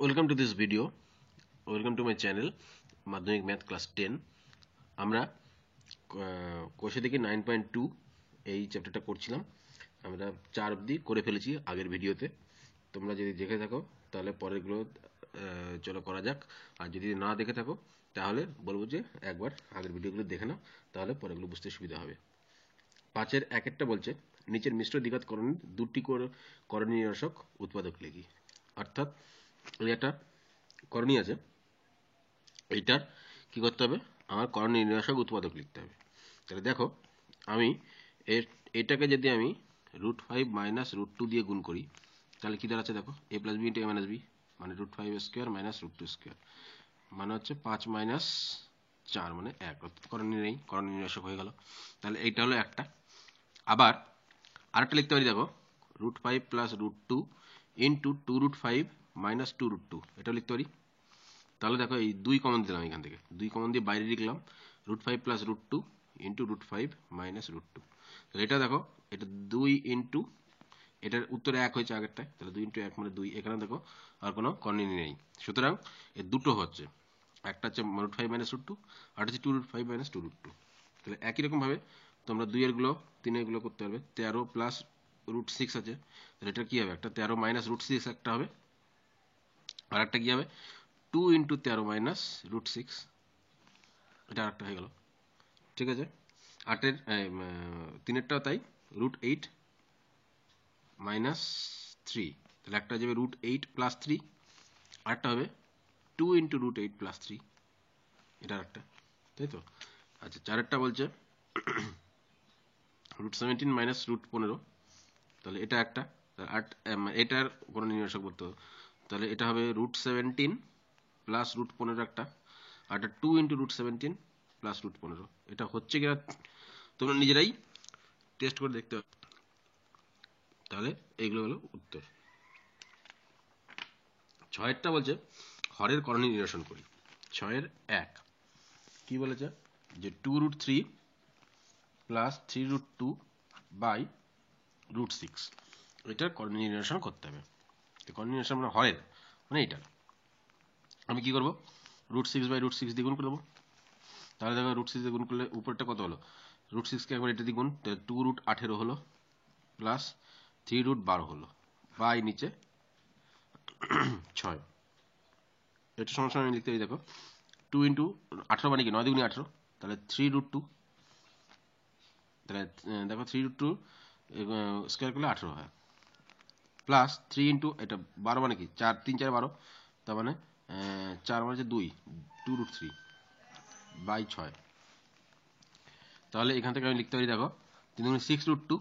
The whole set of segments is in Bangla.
Welcome to this video. Welcome to my channel মাধ্যমিক ম্যাথ ক্লাস 10 আমরা কোষে দেখি 9.2 এই চ্যাপ্টারটা করছিলাম। আমরা 4 অবধি করে ফেলেছি আগের ভিডিওতে। তোমরা যদি দেখে থাকো তাহলে পরেরগুলো চলো করা যাক, আর যদি না দেখে থাকো তাহলে বলবো যে একবার আগের ভিডিওগুলো দেখে নাও, তাহলে পরেরগুলো বুঝতে সুবিধা হবে। 5-এর 1-একটা বলছে নিচের মিশ্র দ্বিঘাত করণীর দুটি করণী নিরসক উৎপাদক লিখি। অর্থাৎ একটা করণী আছে, এইটার কি করতে হবে, আমার করণী নির্ণায়ক উৎপাদক লিখতে হবে। তাহলে দেখো, আমি এটাকে যদি আমি √5 - √2 দিয়ে গুণ করি তাহলে কি দাঁড়াচ্ছে, দেখো a + b × a - b মানে √5² - √2² মানে হচ্ছে 5 - 4 মানে 1, অর্থাৎ করণী নেই, করণী নির্ণায়ক হয়ে গেল। তাহলে এইটা হলো একটা। আবার আরেকটা লিখতে পারি, দেখো √5 + √2 × 2√5 - 2√2 এটা লিখতে পারি। তাহলে দেখো এই 2 কমন দিলাম, এখান থেকে 2 কমন দিয়ে বাইরে লিখলাম √5 + √2 × √5 - √2। তাহলে এটা দেখো, এটা 2 ইন্টু, এটার উত্তরে 1 হয়েছে আগেরটায়, তাহলে 2 × 1 মানে 2। এখানে দেখো আর কোনো করণী নেই, সুতরাং এর দুটো হচ্ছে, একটা হচ্ছে √5 - √2 আর হচ্ছে 2√5 - 2√2। তাহলে একই রকম ভাবে তোমরা 2 এর গুলো 3 এর গুলো করতে পারবে। 13 + √6 আছে, তাহলে এটা কি হবে, একটা 13 - √6 একটা হবে, আর একটা কি হবে 2 × 13 - √6, এটা আরেকটা হয়ে গেল। ঠিক আছে, 8-এর 3-এরটাও তাই, √8 - 3, তাহলে একটা যাবে √8 + 3, আরেকটা হবে 2 × √8 + 3, এটা আরেকটা, তাই তো। আচ্ছা, 4-এরটা বলছে √17 - √15, তাহলে এটা একটা, এটার কোনো নির্ণায়ক বলতে হবে, তাহলে এটা হবে √17 + √15 একটা, আর এটা 2 × √17 + √15। এটা হচ্ছে কিনা তোমরা নিজেরাই টেস্ট করে দেখতে হবে। তাহলে এইগুলো হলো উত্তর। 6-এরটা বলছে হরের করণী নিরসন করি। 6-এর 1 কি বলেছে, যে 2√3 + 3√2 / √6 এটার করণী নিরসন করতে হবে। করণী নিরসন মানে হরের, মানে এটা আমি কি করব, √6 / √6 দিয়ে গুণ করে দেবো। তাহলে দেখো √6 দিয়ে গুণ করলে উপরটা কত হলো, √6 কে একবার এটা দিয়ে গুণ, তাহলে 2√18 হলো প্লাস 3√12 হলো, বাই নিচে 6। এটা সমস্যা আমি লিখতে পারি, দেখো 2 × 18 মানে কি 9 × 18, তাহলে 3√2, তাহলে দেখো 3√2 স্কোয়ার করলে 18 হয়, প্লাস 3 × এটা 12 মানে কি 4 3 4 12, তার মানে 4 মানে হচ্ছে 2 2√3 বাই 6। তাহলে এখান থেকে আমি লিখতে পারি, দেখো 3 × 6√2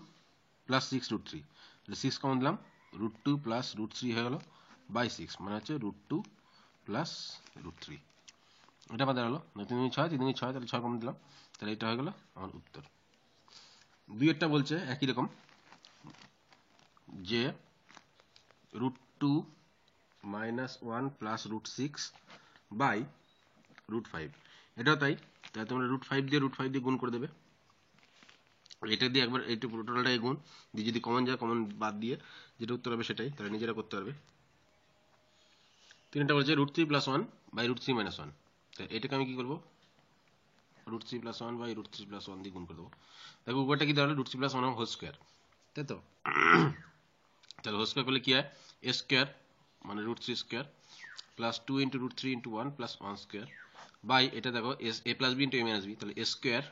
প্লাস 6√3, তাহলে 6 কমন দিলাম, √2 প্লাস √3 হয়ে গেল বাই 6 মানে হচ্ছে √2 প্লাস √3। এটা বাদ গেল, 3 × 6 3 × 6, তাহলে 6 কমন দিলাম, তাহলে এটা হয়ে গেল আমার উত্তর। 2-এরটা বলছে একই রকম, যে √2 - 1 প্লাস √6 বাই √5, এটাও তাই। তাহলে তোমরা √5 দিয়ে গুণ করে দেবে, এটা দিয়ে একবার এইটা পুরো টোটালটাই গুণ দিয়ে, যদি কমন যায় কমন বাদ দিয়ে যেটা উত্তর হবে সেটাই, তাহলে নিজেরা করতে পারবে। 3টা বলছে √3 + 1 / √3 - 1, তাই এটাকে আমি কি করবো, √3 + 1 / √3 + 1 দিয়ে গুণ করে দেবো। দেখো উপরটা কি দাঁড়ালো, √3 + 1 হোল স্কোয়ার, তাই তো। তাহলে হোল স্কোয়ার করলে কি হয়, a স্কোয়ার মানে √3² প্লাস 2 × √3 × 1 প্লাস 1 স্কোয়ার বাই, এটা দেখো a + b × a - b, তাহলে a square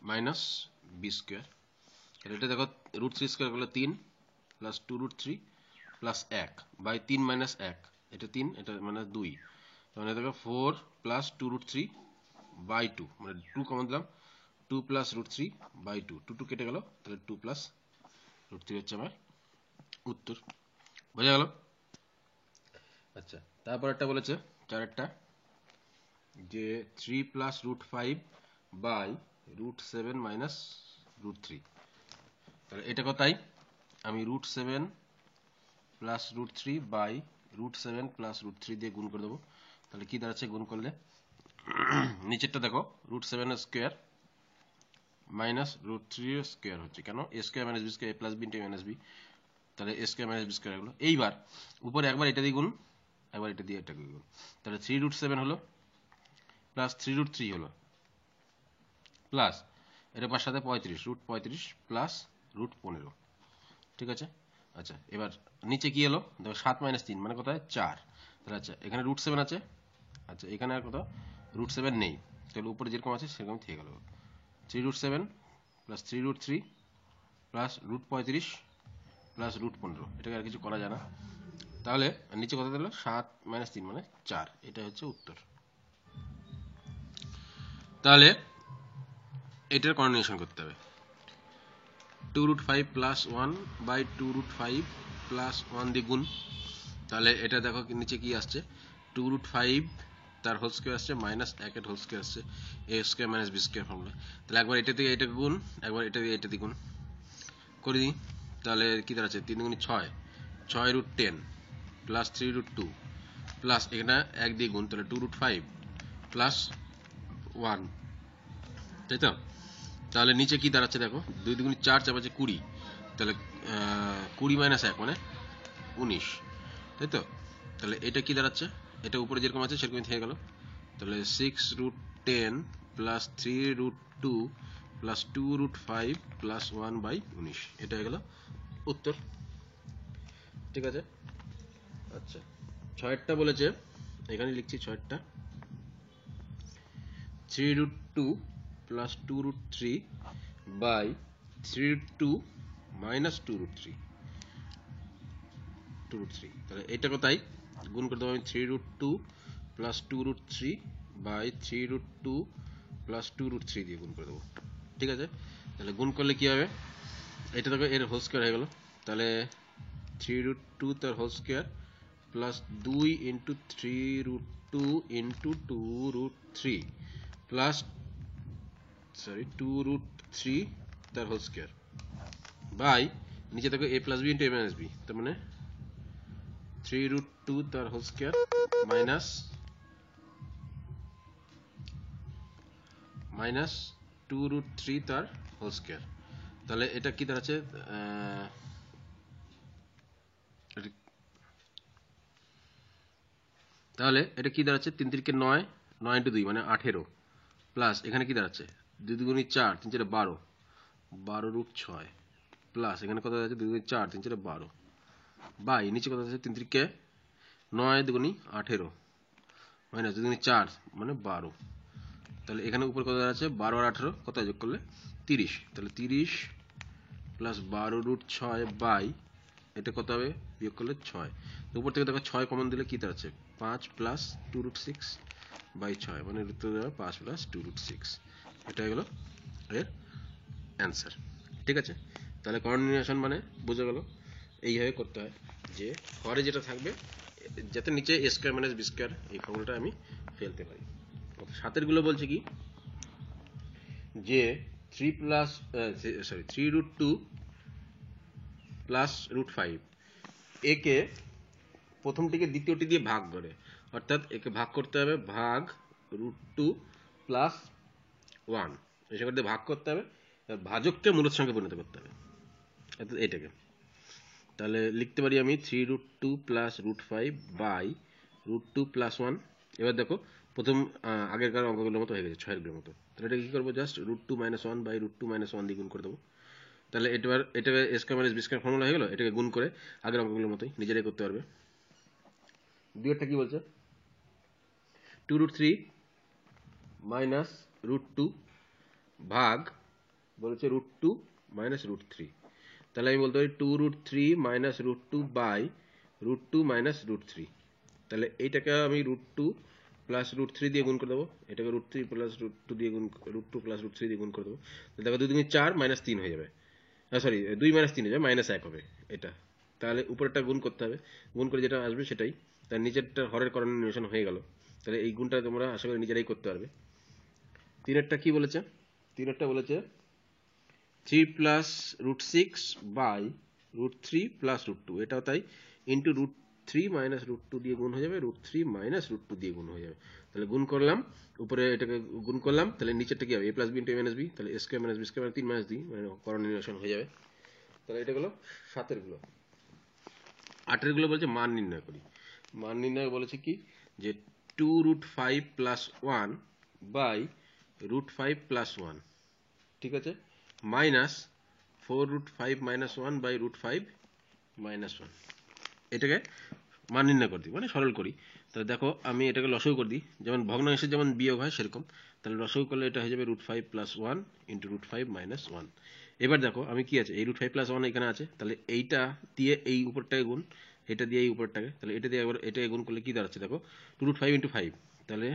minus b square. তাহলে এটা দেখো √3² করলে 3 প্লাস 2√3 প্লাস 1 বাই 3 - 1, এটা 3 এটা মানে 2, মানে দেখো 4 প্লাস 2√3 বাই 2, মানে 2 কমন দিলাম, 2 প্লাস √3 বাই 2, 2 কেটে গেল, তাহলে 2 প্লাস √3 হচ্ছে আমার উত্তর। বোঝা গেল? আচ্ছা, তারপর একটা বলেছে 4-এরটা, যে 3 প্লাস √5 বাই √7 মাইনাস √3, তাহলে এটা কথাই আমি √7 প্লাস √3 বাই √7 প্লাস √3 দিয়ে গুণ করে দেবো। তাহলে কি দাঁড়াচ্ছে গুণ করলে, নিচেরটা দেখো √7 স্কোয়ার মাইনাস √3 স্কোয়ার হচ্ছে, কেন a square minus b square a + b × a - b, তাহলে a square minus b square হলো। এইবার উপরে একবার এটা দিয়ে গুণ, একবার এটা দিয়ে এটাকে গুণ, তাহলে 3√7 হলো প্লাস 3√3 হলো প্লাস এটা 5 সাথে 35 √35 প্লাস √15, ঠিক আছে। আচ্ছা এবার নিচে কি এলো দেখো 7 - 3 মানে কোথায় 4, তাহলে আচ্ছা এখানে √7 আছে, আচ্ছা এখানে আর কত √7 নেই, তাহলে উপরে যেরকম আছে সেরকম থেকে গেল 3√7 প্লাস 3√3 প্লাস √35 প্লাস √15, এটাকে আর কিছু করা যায় না, তাহলে নিচে কত দিল 7 - 3 মানে 4, এটা হচ্ছে উত্তর। তাহলে এটার কন্টিনিউশন করতে হবে 2√5 প্লাস 1 বাই 2√5 প্লাস 1 দিয়ে গুণ, তাহলে এটা দেখো নিচে কি আসছে 2√5 তার হোল স্কয়ার আসছে মাইনাস 1 এর হোল স্কয়ার আসছে, a square minus b square formula, তাহলে একবার এটা থেকে এটা গুণ, একবার এটা দিয়ে এটা দিয়ে গুণ করে দিই, তাহলে কি দাঁড়াচ্ছে 3 গুণ 6, 6√10 প্লাস 3√2 প্লাস এখানে 1 দিয়ে গুণ, তাহলে 2√5 প্লাস 1, তাই তো। তাহলে নিচে কি দাঁড়াচ্ছে দেখো 2 2 4 4 5 20, তাহলে 20 - 1 মানে 19, তাই তো। তাহলে এটা কি দাঁড়াচ্ছে, এটা উপরে যেরকম আছে সেরকমই থেকে গেল, তাহলে 6√10 প্লাস 3√2 প্লাস 2√5 প্লাস 1/19, এটা হয়ে গেল উত্তর, ঠিক আছে। আচ্ছা 6টা বলেছে, এখানে লিখছি 6টা 3√2 প্লাস 2√3 বাই 3√2 মাইনাস 2√3, তাহলে এটা কোথায় গুণ করে দেবো আমি 3√2 প্লাস 2√3 বাই 3√2 প্লাস 2√3 দিয়ে গুণ করে দেবো, ঠিক আছে। তাহলে গুণ করলে কি হবে, এটা দেখো এর হোল স্কয়ার হয়ে গেল, তাহলে 3√2 তার whole square plus 2 into 3√2 into 2√3 plus 2√3 তার হোল স্কয়ার বাই নিচে দেখো a plus B into a minus B, তার মানে 3√2 তার হোল স্কয়ার মাইনাস 2√3 তার হোল স্কয়ার, তাহলে এটা কি দাঁড়াচ্ছে তাহলে এটা কি দাঁড়াচ্ছে 3 3 9, 9 ইন্টু 2 মানে 18 প্লাস এখানে কি দাঁড়াচ্ছে 2 2 4 3 4 12, 12√6 প্লাস এখানে কত দাঁড়াচ্ছে 2 2 4 3 4 12 বাই নিচে কত আছে 3 3 9 2 18 মাইনাস 2 4 মানে 12, তাহলে এখানে উপর কত আছে 12 আর 18 কত যোগ করলে 30, তাহলে 30 প্লাস 12√6 বাই এটা কত হবে বিয়োগ করলে 6, তো উপর থেকে দেখো 6 কমন দিলে কি দাঁড়াচ্ছে 5 প্লাস 2√6 বাই 6 মানে উত্তর দেওয়া 5 প্লাস 2√6, এটা হয়ে গেল এর অ্যান্সার, ঠিক আছে। তাহলে কন্টিনিউশন মানে বোঝা গেল এইভাবে করতে হয় যে হরে যেটা থাকবে যাতে নিচে a square minus b square এই ফর্মুলাটা আমি ফেলতে পারি। সাতের গুলো বলছে কি যে 3√2 প্লাস √5 একে প্রথমটিকে দ্বিতীয়টি দিয়ে ভাগ করে, অর্থাৎ একে ভাগ করতে হবে ভাগ √2 প্লাস 1, এসব দিয়ে ভাগ করতে হবে, ভাজককে মূলদ সংখ্যা পরিণত করতে হবে, অর্থাৎ এটাকে তাহলে লিখতে পারি আমি 3√2 প্লাস √5 বাই √2 প্লাস 1, এবার দেখো প্রথম আগেরকার অঙ্কগুলোর মতো হয়ে গেছে 6 এর মতো, তাহলে এটা কি করবো জাস্ট √2 - 1 বাই √2 - 1 দিয়ে গুণ করে দেবো, তাহলে এটাকে a square minus b square formula হয়ে গেল, এটাকে গুণ করে আগের অঙ্কগুলোর মতোই নিজেরাই করতে পারবে। দুইটা কি বলছে 2√3 মাইনাস √2 ভাগ বলেছে √2 মাইনাস √3, তাহলে আমি বলতে পারি 2√3 মাইনাস √2 বাই √2 মাইনাস √3, তাহলে এইটাকে আমি √2 প্লাস √3 দিয়ে গুণ করে দেবো, এটাকে √3 প্লাস √2 দিয়ে গুণ √2 প্লাস √3 দিয়ে গুণ করে দেবো, দেখো 2 2 4 মাইনাস 3 হয়ে যাবে, সরি 2 মাইনাস 3 হয়ে যাবে মাইনাস 1 হবে এটা, তাহলে উপরেরটা গুণ করতে হবে, গুণ করে যেটা আসবে সেটাই, তার নিচেরটা হরের কন্টিনিউশন হয়ে গেল, তাহলে এই গুণটা তোমরা আশা করি নিজেরাই করতে পারবে। তিনেরটা কি বলেছে, তিনেরটা বলেছে 3 প্লাস √6 বাই √3 প্লাস √2, এটাও তাই ইন্টু √3 মাইনাস √2 দিয়ে গুণ হয়ে যাবে, √3 মাইনাস √2 দিয়ে গুণ হয়ে যাবে, তাহলে গুণ করলাম উপরে এটাকে গুণ করলাম, তাহলে নিচেরটা কি হবে a plus b into a minus b, তাহলে a square minus b square মানে 3 মাইনাস 2 মানে কন্টিনিউশন হয়ে যাবে, তাহলে এটা হলো 7 এর গুলো। 8 এর গুলো বলছে মান নির্ণয় করি, মান নির্ণয় বলেছে কি যে 2√5 প্লাস 1 বাই √5 প্লাস 1, ঠিক আছে, মাইনাস 4√5 মাইনাস 1 বাই √5 মাইনাস 1। এটাকে মান নির্ণয় করে দিই, মানে সরল করি। তাহলে দেখো আমি এটাকে লসাগু করে দিই, যেমন ভগ্নাংশে যেমন বিয়োগ হয় সেরকম। তাহলে লসাগু করলে এটা হয়ে যাবে √5 প্লাস 1 ইন্টু √5 মাইনাস 1। এবার দেখো আমি কি আছে, এই √5 প্লাস 1 এখানে আছে, তাহলে এইটা দিয়ে এই উপরটাকে গুণ, এটা দিয়ে এই উপরটাকে, তাহলে এটা দিয়ে একবার এটাকে গুণ করলে কি দাঁড়াচ্ছে দেখো 2√5 ইন্টু 5, তাহলে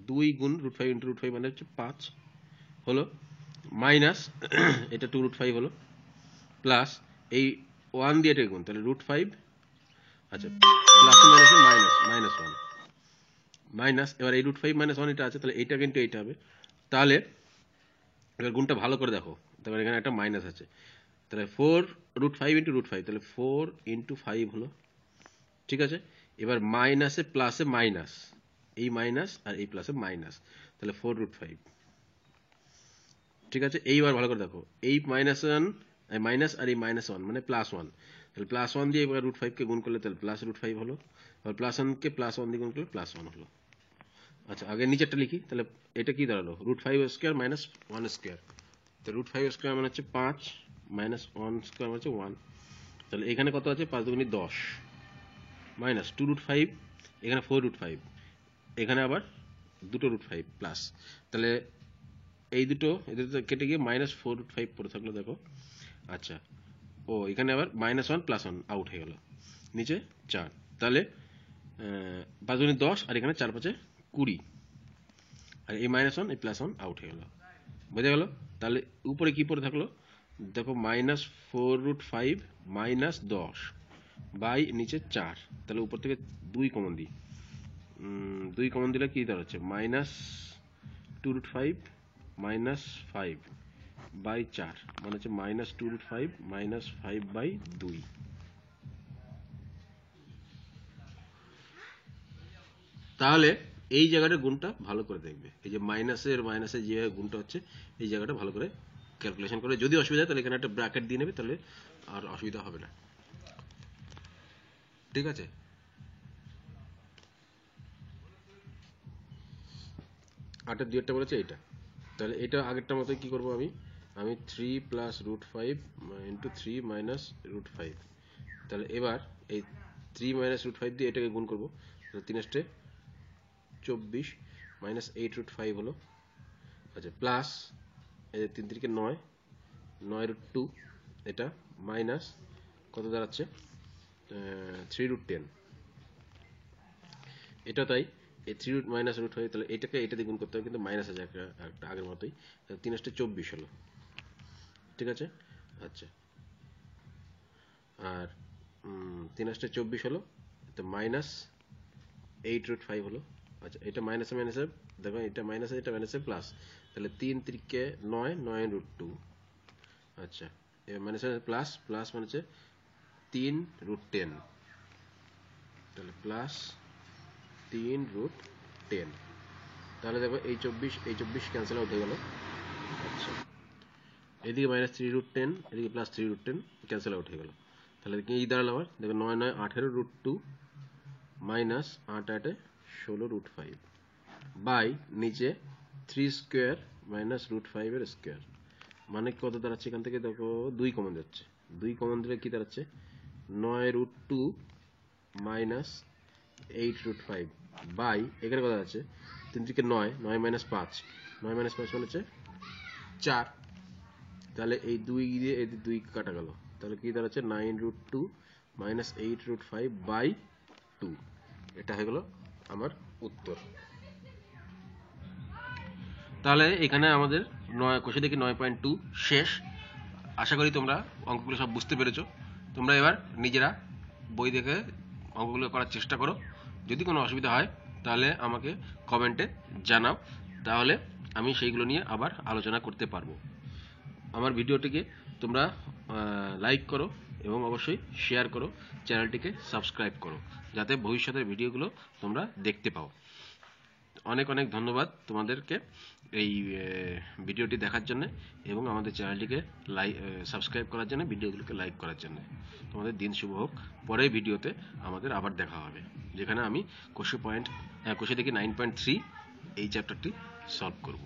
2 গুণ √5 ইন্টু √5 মানে হচ্ছে 5 হলো, মাইনাস এটা 2√5 হলো, প্লাস এই 1 দিয়ে এটাকে গুণ, তাহলে √5, আচ্ছা প্লাস মাইনাসে মাইনাস মাইনাস 1 মাইনাস, এবার এই √5 মাইনাস 1 এটা আছে, তাহলে এইটা কিন্তু এইটা হবে। তাহলে এবার গুণটা ভালো করে দেখো, তারপর এখানে একটা মাইনাস আছে, তাহলে 4√5 ইন্টু √5, তাহলে 4 ইন্টু 5 হলো, ঠিক আছে। এবার মাইনাসে প্লাসে মাইনাস, এই মাইনাস আর এই প্লাসে মাইনাস, তাহলে 4√5, ঠিক আছে। এইবার ভালো করে দেখো, এই মাইনাস 1 মাইনাস আর এই মাইনাস 1 মানে প্লাস 1, তাহলে প্লাস 1 দিয়ে এবার √5 কে গুণ করলে তাহলে প্লাস √5 হলো, আর প্লাস 1 কে প্লাস 1 দিয়ে গুণ করলে প্লাস 1 হলো। আচ্ছা আগে নিচেরটা লিখি, তাহলে এটা কি দাঁড়ালো √5 স্কয়ার মাইনাস 1 স্কয়ার, তো √5 স্কয়ার মানে হচ্ছে 5 মাইনাস 1 স্কয়ার মানে হচ্ছে 1, তাহলে এখানে কত আছে 5 দুগুণে 10 মাইনাস 2√5, এখানে 4√5, এখানে আবার দুটো √5 প্লাস, তাহলে এই দুটো এদের কেটে গিয়ে মাইনাস 4√5 পড়ে থাকলো দেখো। আচ্ছা ও এখানে আবার মাইনাস 1 প্লাস 1 আউট হয়ে গেল, নিচে 4, তাহলে 5 দুগুণে 10 আর এখানে 4 5 20, আর এই মাইনাস 1 এই প্লাস 1 আউট হয়ে গেল, বোঝা গেল। তাহলে উপরে কি পড়ে থাকলো দেখো মাইনাস 4√5 মাইনাস 10 বাই নিচে 4, তাহলে উপর থেকে 2 কমন দিই, 2 কমন দিলে কি দাঁড়াচ্ছে মাইনাস 2√5 মাইনাস 5 বাই 4 মানে হচ্ছে মাইনাস 2√5 মাইনাস 5 বাই 2। তাহলে এই জায়গাটা গুণটা ভালো করে দেখবে, এই যে মাইনাসের মাইনাসে যে গুণটা হচ্ছে এই জায়গাটা ভালো করে ক্যালকুলেশন করে, যদি অসুবিধা হয় তাহলে এখানে একটা ব্র্যাকেট দিয়ে নেবে, তাহলে আর অসুবিধা হবে না, ঠিক আছে। আটের দুইটা বলেছে এইটা, তাহলে এটা আগেরটার মতোই কি করব আমি 3 প্লাস √5 ইন্টু 3 মাইনাস √5, তাহলে এবার এই 3 মাইনাস √5 দিয়ে এটাকে গুণ করবো, তাহলে 3 আসতে 24 মাইনাস 8√5 হলো, আচ্ছা প্লাস এই 3 3 কে 9, 9√2, এটা মাইনাস কত দাঁড়াচ্ছে 3√10, এটা তাই এই 3 মাইনাস √5, তাহলে এটাকে এটা দিয়ে গুণ করতে হবে কিন্তু মাইনাস আছে একটা আগের মতোই, 3 আসতে 24 হলো, ঠিক আছে। আচ্ছা আর 3 আসতে 24 হলো, তো মাইনাস 8√5 হলো, আচ্ছা এটা মাইনাসে মাইনাসে দেখো, এটা মাইনাসে এটা মাইনাসে প্লাস, তাহলে 3 3 কে 9, 9√2, আচ্ছা এবার মাইনাসে প্লাস প্লাস মানে হচ্ছে 3√10, তাহলে প্লাস 3√10, তাহলে দেখো এই 24 ক্যান্সেল আউট হয়ে গেল। আচ্ছা এদিকে মাইনাস 3√10, এদিকে প্লাস 3√10 ক্যান্সেল আউট হয়ে গেল, তাহলে কি দাঁড়ালো আবার দেখো 9 9 18√2 মাইনাস 8 8 16√5 বাই নিচে 3 স্কোয়ার মাইনাস √5 এর স্কোয়ার, মানে কত দাঁড়াচ্ছে এখান থেকে দেখো 2 কমন যাচ্ছে, 2 কমন দিলে কি দাঁড়াচ্ছে 9√2 মাইনাস 8√5 বাই এখানে কত আছে 3 থেকে 9, 9 মাইনাস 5, 9 মাইনাস 5 মানে হচ্ছে 4, তাহলে এই 2 দিয়ে এই 2 কাটা গেল, তাহলে কি দাঁড়াচ্ছে 9√2 মাইনাস 8√5 বাই 2, এটা হয়ে গেল আমার উত্তর। তাহলে এখানে আমাদের কোষে দেখি 9.2 শেষ। আশা করি তোমরা অঙ্কগুলো সব বুঝতে পেরেছো। তোমরা এবার নিজেরা বই দেখে অঙ্কগুলো করার চেষ্টা করো, যদি কোনো অসুবিধা হয় তাহলে আমাকে কমেন্টে জানাও, তাহলে আমি সেইগুলো নিয়ে আবার আলোচনা করতে পারবো। আমার ভিডিওটিকে তোমরা লাইক করো এবং অবশ্যই শেয়ার করো, চ্যানেলটিকে সাবস্ক্রাইব করো, যাতে ভবিষ্যতের ভিডিওগুলো তোমরা দেখতে পাও। অনেক অনেক ধন্যবাদ তোমাদেরকে এই ভিডিওটি দেখার জন্য এবং আমাদের চ্যানেলটিকে সাবস্ক্রাইব করার জন্য, ভিডিওগুলোকে লাইক করার জন্য। তোমাদের দিন শুভ হোক। পরের ভিডিওতে আমাদের আবার দেখা হবে, যেখানে আমি কোষে দেখি 9.3 এই চ্যাপ্টারটি সলভ করব।